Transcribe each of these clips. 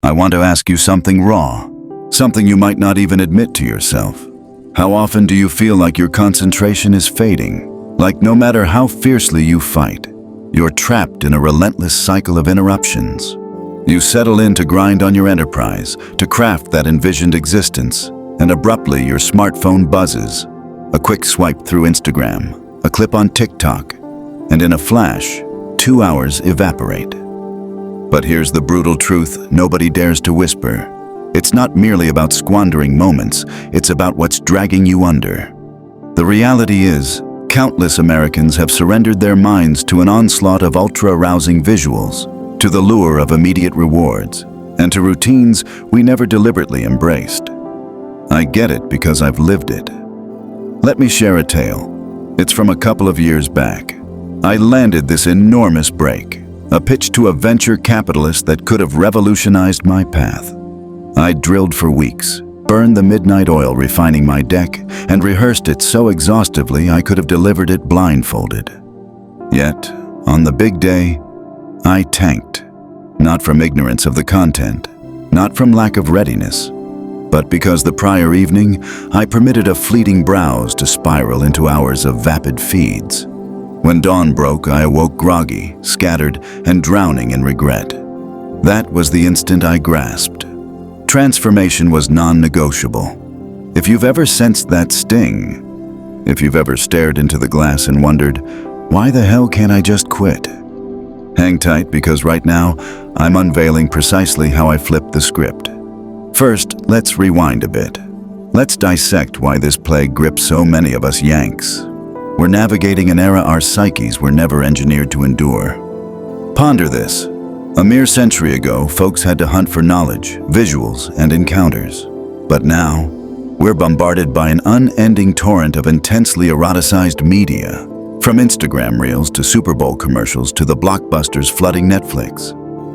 I want to ask you something raw, something you might not even admit to yourself. How often do you feel like your concentration is fading? Like no matter how fiercely you fight, you're trapped in a relentless cycle of interruptions. You settle in to grind on your enterprise, to craft that envisioned existence, and abruptly your smartphone buzzes. A quick swipe through Instagram, a clip on TikTok, and in a flash, 2 hours evaporate. But here's the brutal truth nobody dares to whisper. It's not merely about squandering moments, it's about what's dragging you under. The reality is, countless Americans have surrendered their minds to an onslaught of ultra-arousing visuals, to the lure of immediate rewards, and to routines we never deliberately embraced. I get it because I've lived it. Let me share a tale. It's from a couple of years back. I landed this enormous break, a pitch to a venture capitalist that could have revolutionized my path. I drilled for weeks, burned the midnight oil refining my deck, and rehearsed it so exhaustively I could have delivered it blindfolded. Yet, on the big day, I tanked, not from ignorance of the content, not from lack of readiness, but because the prior evening I permitted a fleeting browse to spiral into hours of vapid feeds. When dawn broke, I awoke groggy, scattered, and drowning in regret. That was the instant I grasped. Transformation was non-negotiable. If you've ever sensed that sting, if you've ever stared into the glass and wondered, why the hell can't I just quit? Hang tight, because right now, I'm unveiling precisely how I flipped the script. First, let's rewind a bit. Let's dissect why this plague grips so many of us Yanks. We're navigating an era our psyches were never engineered to endure. Ponder this. A mere century ago, folks had to hunt for knowledge, visuals, and encounters. But now, we're bombarded by an unending torrent of intensely eroticized media. From Instagram reels to Super Bowl commercials to the blockbusters flooding Netflix.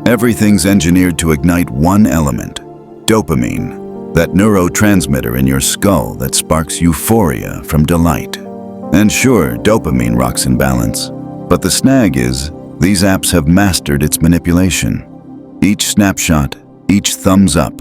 Everything's engineered to ignite one element, dopamine, that neurotransmitter in your skull that sparks euphoria from delight. And sure, dopamine rocks in balance, but the snag is, these apps have mastered its manipulation. Each snapshot, each thumbs up,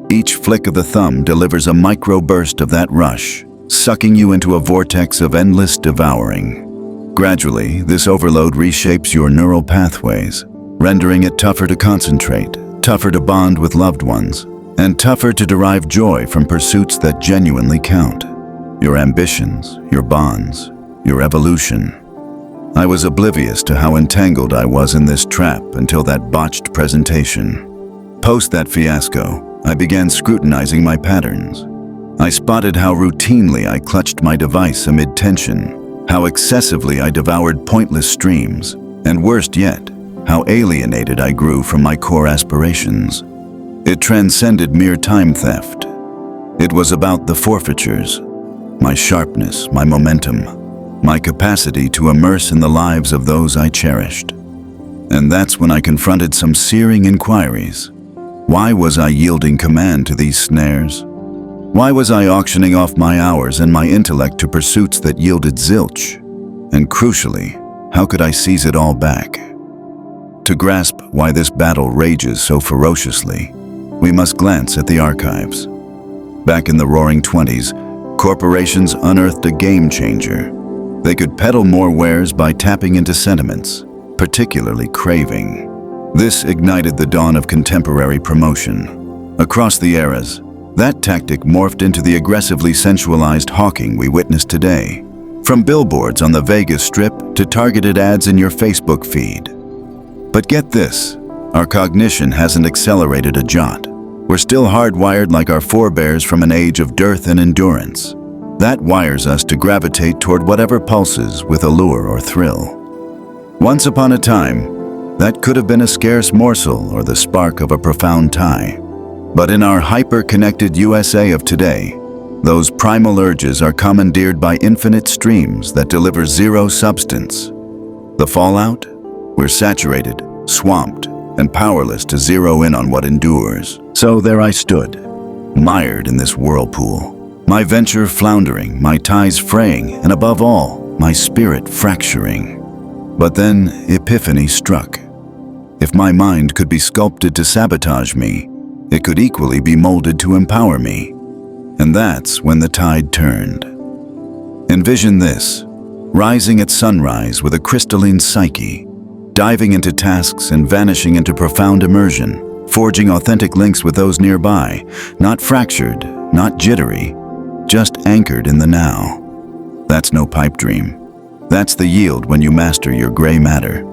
each flick of the thumb delivers a microburst of that rush, sucking you into a vortex of endless devouring. Gradually, this overload reshapes your neural pathways, rendering it tougher to concentrate, tougher to bond with loved ones, and tougher to derive joy from pursuits that genuinely count. Your ambitions, your bonds, your evolution. I was oblivious to how entangled I was in this trap until that botched presentation. Post that fiasco, I began scrutinizing my patterns. I spotted how routinely I clutched my device amid tension, how excessively I devoured pointless streams, and worst yet, how alienated I grew from my core aspirations. It transcended mere time theft. It was about the forfeitures, my sharpness, my momentum, my capacity to immerse in the lives of those I cherished. And that's when I confronted some searing inquiries. Why was I yielding command to these snares? Why was I auctioning off my hours and my intellect to pursuits that yielded zilch? And crucially, how could I seize it all back? To grasp why this battle rages so ferociously, we must glance at the archives. Back in the Roaring '20s, corporations unearthed a game changer. They could peddle more wares by tapping into sentiments, particularly craving. This ignited the dawn of contemporary promotion. Across the eras, that tactic morphed into the aggressively sensualized hawking we witness today. From billboards on the Vegas Strip to targeted ads in your Facebook feed. But get this, our cognition hasn't accelerated a jot. We're still hardwired like our forebears from an age of dearth and endurance. That wires us to gravitate toward whatever pulses with allure or thrill. Once upon a time, that could have been a scarce morsel or the spark of a profound tie. But in our hyper-connected USA of today, those primal urges are commandeered by infinite streams that deliver zero substance. The fallout? We're saturated, swamped, and powerless to zero in on what endures. So there I stood, mired in this whirlpool, my venture floundering, my ties fraying, and above all, my spirit fracturing. But then epiphany struck. If my mind could be sculpted to sabotage me, it could equally be molded to empower me. And that's when the tide turned. Envision this, rising at sunrise with a crystalline psyche, diving into tasks and vanishing into profound immersion, forging authentic links with those nearby, not fractured, not jittery, just anchored in the now. That's no pipe dream. That's the yield when you master your gray matter.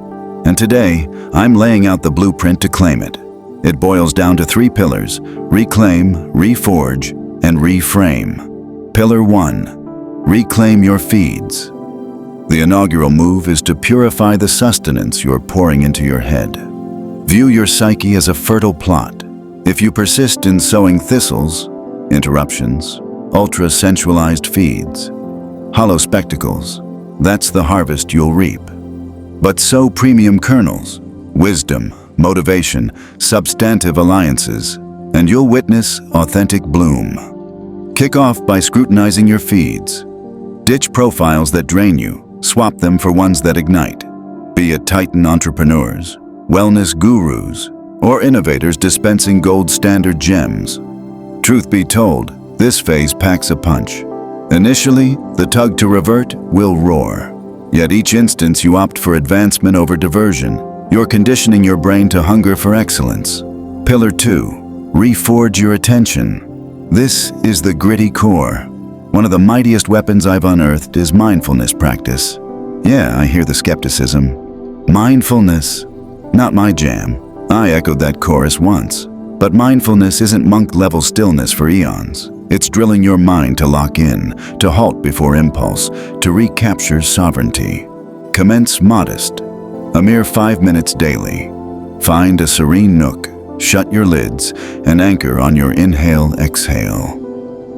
And today, I'm laying out the blueprint to claim it. It boils down to 3 pillars: reclaim, reforge, and reframe. Pillar 1, reclaim your feeds. The inaugural move is to purify the sustenance you're pouring into your head. View your psyche as a fertile plot. If you persist in sowing thistles, interruptions, ultra-sensualized feeds, hollow spectacles, that's the harvest you'll reap. But sow premium kernels, wisdom, motivation, substantive alliances, and you'll witness authentic bloom. Kick off by scrutinizing your feeds. Ditch profiles that drain you, swap them for ones that ignite. Be it titan entrepreneurs, wellness gurus, or innovators dispensing gold standard gems. Truth be told, this phase packs a punch. Initially, the tug to revert will roar. Yet each instance you opt for advancement over diversion, you're conditioning your brain to hunger for excellence. Pillar 2, reforge your attention. This is the gritty core. One of the mightiest weapons I've unearthed is mindfulness practice. Yeah, I hear the skepticism. Mindfulness, not my jam. I echoed that chorus once. But mindfulness isn't monk-level stillness for eons. It's drilling your mind to lock in, to halt before impulse, to recapture sovereignty. Commence modest. A mere 5 minutes daily. Find a serene nook, shut your lids, and anchor on your inhale-exhale.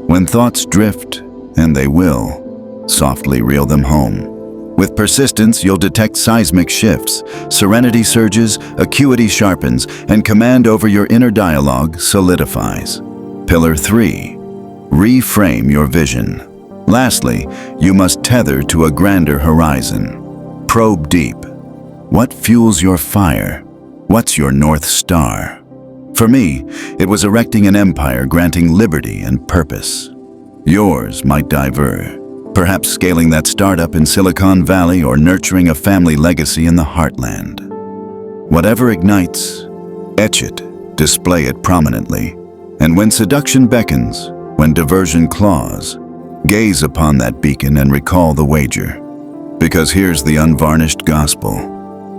When thoughts drift, and they will, softly reel them home. With persistence, you'll detect seismic shifts, serenity surges, acuity sharpens, and command over your inner dialogue solidifies. Pillar 3, reframe your vision. Lastly, you must tether to a grander horizon. Probe deep. What fuels your fire? What's your North Star? For me, it was erecting an empire granting liberty and purpose. Yours might diverge. Perhaps scaling that startup in Silicon Valley or nurturing a family legacy in the heartland. Whatever ignites, etch it, display it prominently. And when seduction beckons, when diversion claws, gaze upon that beacon and recall the wager. Because here's the unvarnished gospel.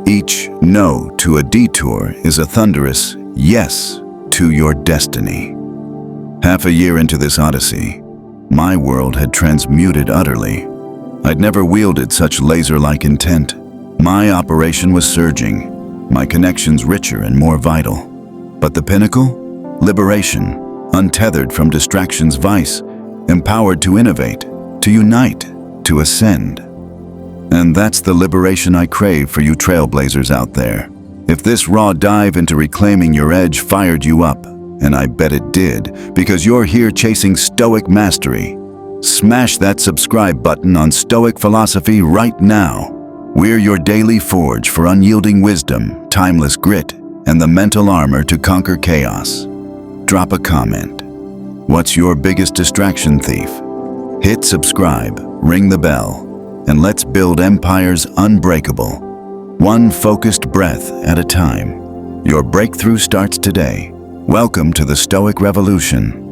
Each no to a detour is a thunderous yes to your destiny. Half a year into this odyssey, my world had transmuted utterly. I'd never wielded such laser-like intent. My operation was surging, my connections richer and more vital. But the pinnacle? Liberation, untethered from distraction's vice, empowered to innovate, to unite, to ascend. And that's the liberation I crave for you trailblazers out there. If this raw dive into reclaiming your edge fired you up, and I bet it did, because you're here chasing stoic mastery, smash that subscribe button on Stoic Philosophy right now. We're your daily forge for unyielding wisdom, timeless grit, and the mental armor to conquer chaos. Drop a comment. What's your biggest distraction thief? Hit subscribe, ring the bell, and let's build empires unbreakable, one focused breath at a time. Your breakthrough starts today. Welcome to the Stoic Revolution.